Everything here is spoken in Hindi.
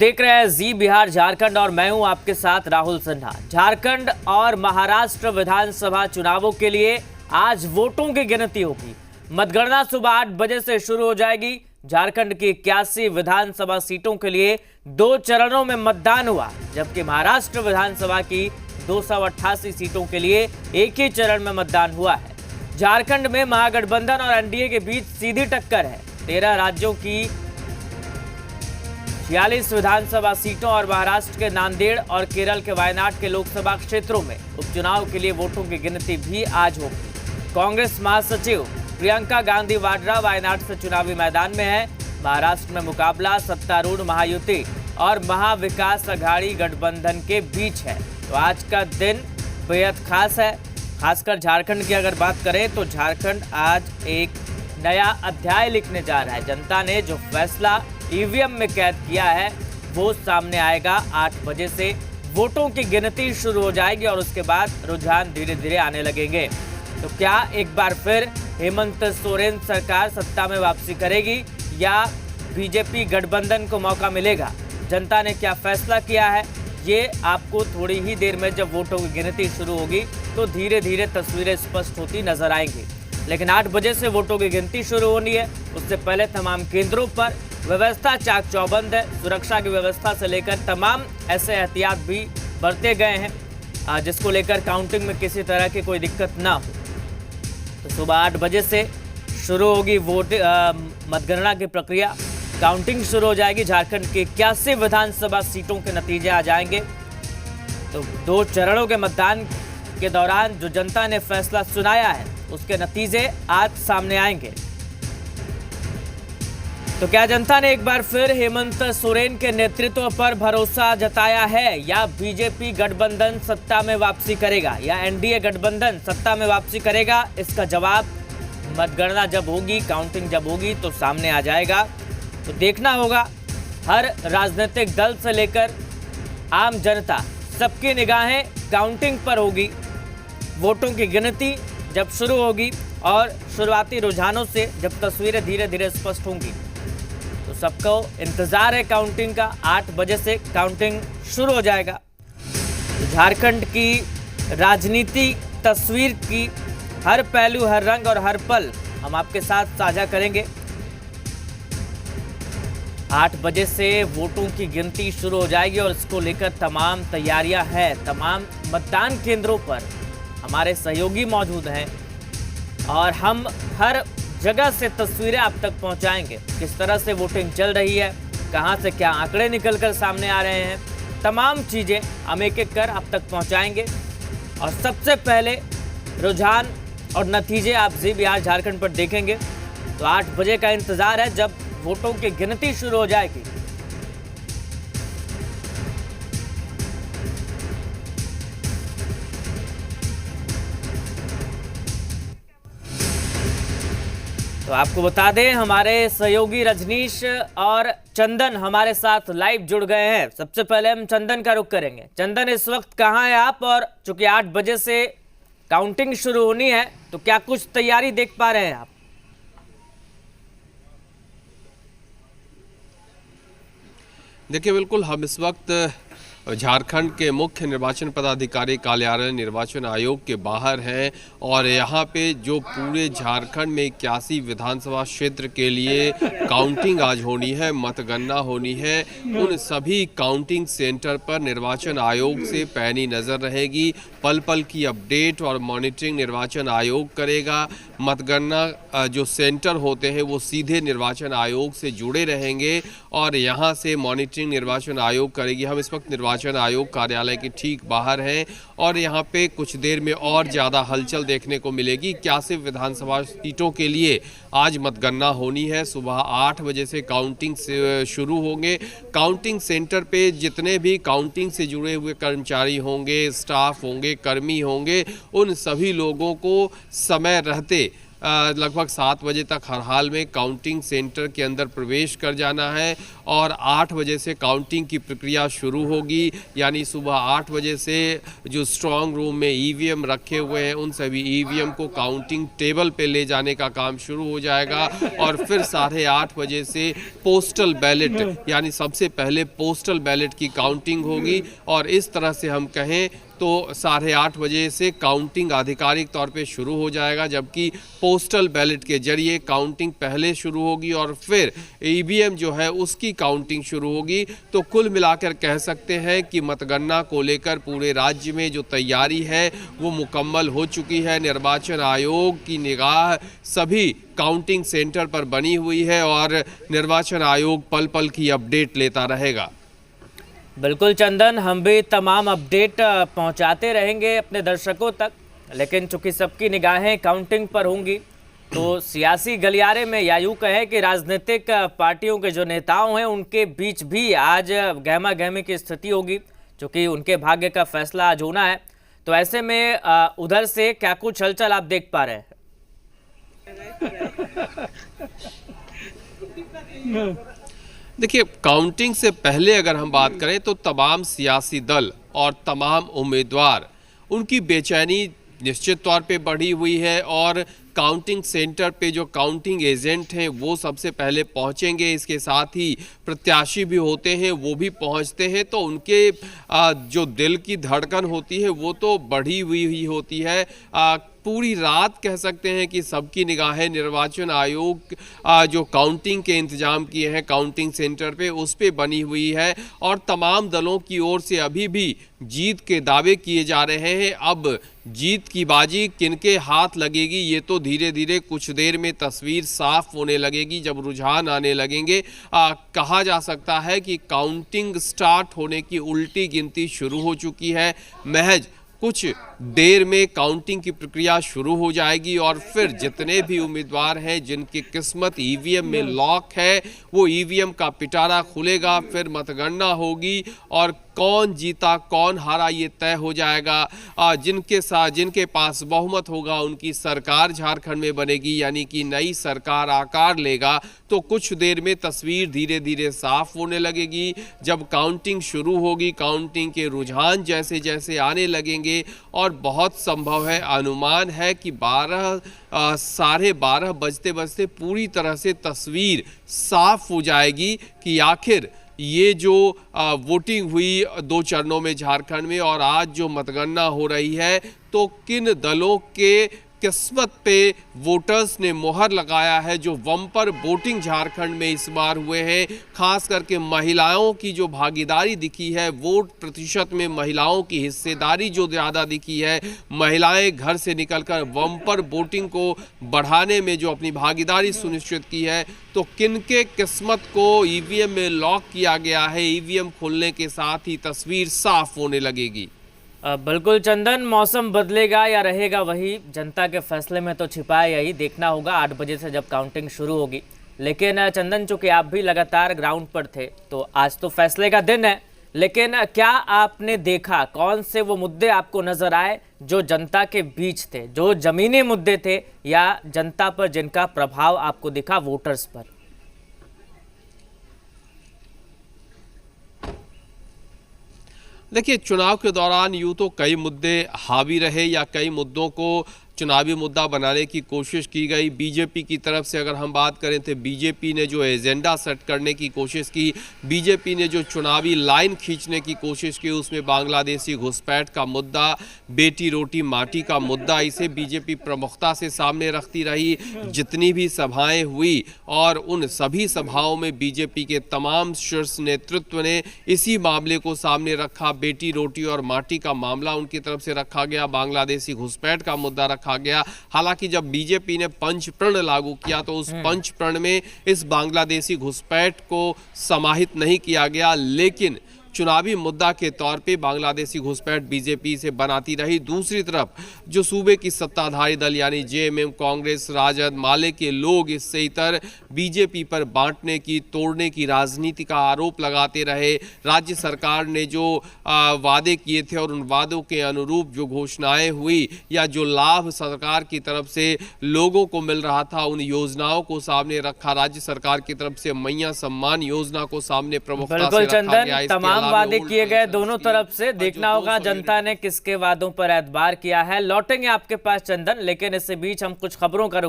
देख रहे हैं जी बिहार झारखंड और मैं हूं आपके साथ राहुल सिन्हा। झारखंड और महाराष्ट्र विधानसभा चुनावों के लिए आज वोटों की गिनती होगी। मतगणना सुबह 8 बजे से शुरू हो जाएगी। झारखंड की 81 विधानसभा सीटों के लिए 2 चरणों में मतदान हुआ, जबकि महाराष्ट्र विधानसभा की 288 सीटों के लिए एक ही चरण में मतदान हुआ है। झारखंड में महागठबंधन और एनडीए के बीच सीधी टक्कर है। 13 राज्यों की 46 विधानसभा सीटों और महाराष्ट्र के नांदेड़ और केरल के वायनाड के लोकसभा क्षेत्रों में उपचुनाव के लिए वोटों की गिनती भी आज होगी। कांग्रेस महासचिव प्रियंका गांधी वाड्रा वायनाड से चुनावी मैदान में है। महाराष्ट्र में मुकाबला सत्तारूढ़ महायुति और महाविकास अघाड़ी गठबंधन के बीच है। तो आज का दिन बेहद खास है। खासकर झारखंड की अगर बात करें तो झारखंड आज एक नया अध्याय लिखने जा रहा है। जनता ने जो फैसला ईवीएम में कैद किया है वो सामने आएगा। 8 बजे से वोटों की गिनती शुरू हो जाएगी और उसके बाद रुझान धीरे धीरे आने लगेंगे। तो क्या एक बार फिर हेमंत सोरेन सरकार सत्ता में वापसी करेगी या बीजेपी गठबंधन को मौका मिलेगा? जनता ने क्या फैसला किया है ये आपको थोड़ी ही देर में जब वोटों की गिनती शुरू होगी तो धीरे धीरे तस्वीरें स्पष्ट होती नजर आएंगी। लेकिन 8 बजे से वोटों की गिनती शुरू होनी है। उससे पहले तमाम केंद्रों पर व्यवस्था चाक चौबंद है। सुरक्षा की व्यवस्था से लेकर तमाम ऐसे एहतियात भी बरते गए हैं जिसको लेकर काउंटिंग में किसी तरह की कोई दिक्कत ना हो। तो सुबह 8 बजे से शुरू होगी मतगणना की प्रक्रिया। काउंटिंग शुरू हो जाएगी। झारखंड की 81 विधानसभा सीटों के नतीजे आ जाएंगे। तो 2 चरणों के मतदान के दौरान जो जनता ने फैसला सुनाया है उसके नतीजे आज सामने आएंगे। तो क्या जनता ने एक बार फिर हेमंत सोरेन के नेतृत्व पर भरोसा जताया है या बीजेपी गठबंधन सत्ता में वापसी करेगा या एनडीए गठबंधन सत्ता में वापसी करेगा? इसका जवाब मतगणना जब होगी, काउंटिंग जब होगी तो सामने आ जाएगा। तो देखना होगा। हर राजनीतिक दल से लेकर आम जनता सबकी निगाहें काउंटिंग पर होगी। वोटों की गिनती जब शुरू होगी और शुरुआती रुझानों से जब तस्वीरें धीरे धीरे स्पष्ट होंगी तो सबको इंतजार है काउंटिंग का। 8 बजे से काउंटिंग शुरू हो जाएगा। झारखंड की राजनीति तस्वीर की हर पहलू, हर रंग और हर पल हम आपके साथ साझा करेंगे। 8 बजे से वोटों की गिनती शुरू हो जाएगी और इसको लेकर तमाम तैयारियां हैं। तमाम मतदान केंद्रों पर हमारे सहयोगी मौजूद हैं और हम हर जगह से तस्वीरें आप तक पहुंचाएंगे। किस तरह से वोटिंग चल रही है, कहां से क्या आंकड़े निकलकर सामने आ रहे हैं, तमाम चीज़ें हम एक एक कर आप तक पहुंचाएंगे। और सबसे पहले रुझान और नतीजे आप जी बिहार झारखंड पर देखेंगे। तो 8 बजे का इंतज़ार है जब वोटों की गिनती शुरू हो जाएगी। तो आपको बता दें हमारे सहयोगी रजनीश और चंदन हमारे साथ लाइव जुड़ गए हैं। सबसे पहले हम चंदन का रुख करेंगे। चंदन, इस वक्त कहाँ हैं आप? और चूंकि 8 बजे से काउंटिंग शुरू होनी है तो क्या कुछ तैयारी देख पा रहे हैं आप? देखिए, बिल्कुल हम इस वक्त झारखंड के मुख्य निर्वाचन पदाधिकारी कार्यालय निर्वाचन आयोग के बाहर हैं और यहाँ पे जो पूरे झारखंड में 81 विधानसभा क्षेत्र के लिए काउंटिंग आज होनी है, मतगणना होनी है, उन सभी काउंटिंग सेंटर पर निर्वाचन आयोग से पैनी नज़र रहेगी। पल पल की अपडेट और मॉनिटरिंग निर्वाचन आयोग करेगा। मतगणना जो सेंटर होते हैं वो सीधे निर्वाचन आयोग से जुड़े रहेंगे और यहाँ से मॉनिटरिंग निर्वाचन आयोग करेगी। हम इस वक्त निर्वाचन आयोग कार्यालय के ठीक बाहर हैं और यहाँ पे कुछ देर में और ज़्यादा हलचल देखने को मिलेगी। 81 विधानसभा सीटों के लिए आज मतगणना होनी है। सुबह 8 बजे से काउंटिंग से शुरू होंगे। काउंटिंग सेंटर पे जितने भी काउंटिंग से जुड़े हुए कर्मचारी होंगे, स्टाफ होंगे, कर्मी होंगे, उन सभी लोगों को समय रहते लगभग 7 बजे तक हर हाल में काउंटिंग सेंटर के अंदर प्रवेश कर जाना है और 8 बजे से काउंटिंग की प्रक्रिया शुरू होगी। यानी सुबह 8 बजे से जो स्ट्रांग रूम में ईवीएम रखे हुए हैं उन सभी ईवीएम को काउंटिंग टेबल पे ले जाने का काम शुरू हो जाएगा और फिर 8:30 बजे से पोस्टल बैलेट यानी सबसे पहले पोस्टल बैलेट की काउंटिंग होगी और इस तरह से हम कहें तो 8:30 बजे से काउंटिंग आधिकारिक तौर पे शुरू हो जाएगा, जबकि पोस्टल बैलेट के जरिए काउंटिंग पहले शुरू होगी और फिर ईवीएम जो है उसकी काउंटिंग शुरू होगी। तो कुल मिलाकर कह सकते हैं कि मतगणना को लेकर पूरे राज्य में जो तैयारी है वो मुकम्मल हो चुकी है। निर्वाचन आयोग की निगाह सभी काउंटिंग सेंटर पर बनी हुई है और निर्वाचन आयोग पल पल की अपडेट लेता रहेगा। बिल्कुल चंदन, हम भी तमाम अपडेट पहुंचाते रहेंगे अपने दर्शकों तक, लेकिन चूंकि सबकी निगाहें काउंटिंग पर होंगी तो सियासी गलियारे में या यूं कहें कि राजनीतिक पार्टियों के जो नेताओं हैं उनके बीच भी आज गहमा गहमी की स्थिति होगी, चूंकि उनके भाग्य का फैसला आज होना है। तो ऐसे में उधर से क्या कुछ हलचल आप देख पा रहे हैं? देखिए, काउंटिंग से पहले अगर हम बात करें तो तमाम सियासी दल और तमाम उम्मीदवार उनकी बेचैनी निश्चित तौर पे बढ़ी हुई है और काउंटिंग सेंटर पे जो काउंटिंग एजेंट हैं वो सबसे पहले पहुंचेंगे। इसके साथ ही प्रत्याशी भी होते हैं वो भी पहुंचते हैं, तो उनके जो दिल की धड़कन होती है वो तो बढ़ी हुई ही होती है। पूरी रात कह सकते हैं कि सबकी निगाहें निर्वाचन आयोग जो काउंटिंग के इंतजाम किए हैं काउंटिंग सेंटर पे उस पे बनी हुई है और तमाम दलों की ओर से अभी भी जीत के दावे किए जा रहे हैं। अब जीत की बाजी किनके हाथ लगेगी ये तो धीरे धीरे कुछ देर में तस्वीर साफ होने लगेगी जब रुझान आने लगेंगे। कहा जा सकता है कि काउंटिंग स्टार्ट होने की उल्टी गिनती शुरू हो चुकी है। महज कुछ देर में काउंटिंग की प्रक्रिया शुरू हो जाएगी और फिर जितने भी उम्मीदवार हैं जिनकी किस्मत ईवीएम में लॉक है वो ईवीएम का पिटारा खुलेगा, फिर मतगणना होगी और कौन जीता कौन हारा ये तय हो जाएगा। जिनके पास बहुमत होगा उनकी सरकार झारखंड में बनेगी, यानी कि नई सरकार आकार लेगा। तो कुछ देर में तस्वीर धीरे धीरे साफ होने लगेगी जब काउंटिंग शुरू होगी। काउंटिंग के रुझान जैसे जैसे आने लगेंगे और बहुत संभव है, अनुमान है कि 12:30 बजते बजते पूरी तरह से तस्वीर साफ हो जाएगी कि आखिर ये जो वोटिंग हुई 2 चरणों में झारखंड में और आज जो मतगणना हो रही है तो किन दलों के किस्मत पे वोटर्स ने मोहर लगाया है। जो बम्पर वोटिंग झारखंड में इस बार हुए हैं, खास करके महिलाओं की जो भागीदारी दिखी है, वोट प्रतिशत में महिलाओं की हिस्सेदारी जो ज़्यादा दिखी है, महिलाएं घर से निकलकर बम्पर वोटिंग को बढ़ाने में जो अपनी भागीदारी सुनिश्चित की है, तो किनके किस्मत को ईवीएम में लॉक किया गया है, ईवीएम खुलने के साथ ही तस्वीर साफ होने लगेगी। बिल्कुल चंदन, मौसम बदलेगा या रहेगा वही, जनता के फैसले में तो छिपा है, यही देखना होगा 8 बजे से जब काउंटिंग शुरू होगी। लेकिन चंदन, चूंकि आप भी लगातार ग्राउंड पर थे तो आज तो फैसले का दिन है, लेकिन क्या आपने देखा, कौन से वो मुद्दे आपको नजर आए जो जनता के बीच थे, जो जमीनी मुद्दे थे या जनता पर जिनका प्रभाव आपको दिखा वोटर्स पर? देखिए, चुनाव के दौरान यूँ तो कई मुद्दे हावी रहे या कई मुद्दों को चुनावी मुद्दा बनाने की कोशिश की गई। बीजेपी की तरफ से अगर हम बात करें तो बीजेपी ने जो एजेंडा सेट करने की कोशिश की, बीजेपी ने जो चुनावी लाइन खींचने की कोशिश की, उसमें बांग्लादेशी घुसपैठ का मुद्दा, बेटी रोटी माटी का मुद्दा, इसे बीजेपी प्रमुखता से सामने रखती रही। जितनी भी सभाएं हुई और उन सभी सभाओं में बीजेपी के तमाम शीर्ष नेतृत्व ने इसी मामले को सामने रखा। बेटी रोटी और माटी का मामला उनकी तरफ से रखा गया, बांग्लादेशी घुसपैठ का मुद्दा रखा गया। हालांकि जब बीजेपी ने पंचप्रण लागू किया तो उस पंचप्रण में इस बांग्लादेशी घुसपैठ को समाहित नहीं किया गया, लेकिन चुनावी मुद्दा के तौर पे बांग्लादेशी घुसपैठ बीजेपी से बनाती रही। दूसरी तरफ जो सूबे की सत्ताधारी दल यानी जेएमएम, कांग्रेस, राजद, माले के लोग इससे इतर बीजेपी पर बांटने की, तोड़ने की राजनीति का आरोप लगाते रहे। राज्य सरकार ने जो वादे किए थे और उन वादों के अनुरूप जो घोषणाएं हुई या जो लाभ सरकार की तरफ से लोगों को मिल रहा था, उन योजनाओं को सामने रखा। राज्य सरकार की तरफ से मैया सम्मान योजना को सामने प्रमुखता से बिल्कुल रखा गया। चंदन, इसके तमाम अलावा वादे ओल्ड किए गए पेंशन दोनों स्कीम तरफ से। देखना जो होगा 200 जनता ने किसके वादों पर एतबार किया है। लौटेंगे आपके पास चंदन, लेकिन इससे बीच हम कुछ खबरों का